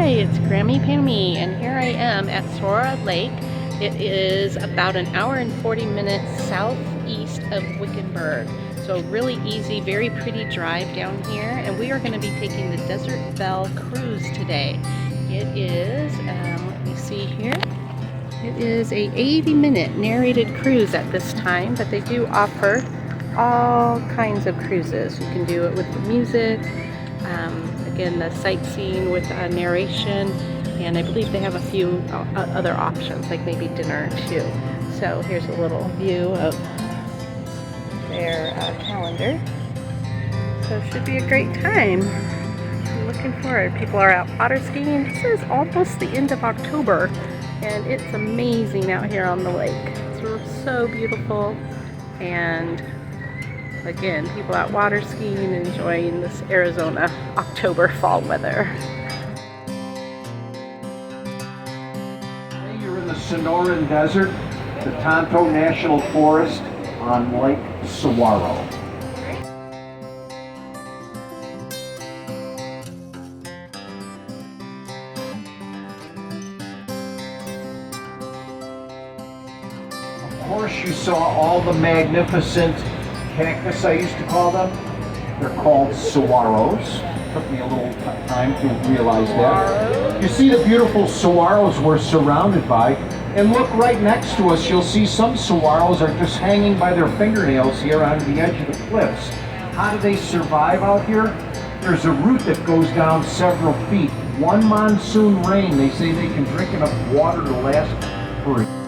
Hi, it's Grammy Pammy, and here I am at Saguaro Lake. It is about an hour and 40 minutes southeast of Wickenburg. So really easy, very pretty drive down here, and we are going to be taking the Desert Belle Cruise today. It is, let me see here, it is a 80-minute narrated cruise at this time, but they do offer all kinds of cruises. You can do it with the music, again, the sightseeing with narration, and I believe they have a few other options, like maybe dinner too. So here's a little view of their calendar. So it should be a great time. I'm looking forward. People are out water skiing. This is almost the end of October, and it's amazing out here on the lake. It's so beautiful, and again, people out water skiing and enjoying this Arizona October fall weather. You're in the Sonoran Desert, the Tonto National Forest on Lake Saguaro. Of course, you saw all the magnificent cactus, I used to call them. They're called saguaros. Took me a little time to realize that. You see the beautiful saguaros we're surrounded by, and look right next to us, you'll see some saguaros are just hanging by their fingernails here on the edge of the cliffs. How do they survive out here? There's a root that goes down several feet. One monsoon rain, they say they can drink enough water to last for a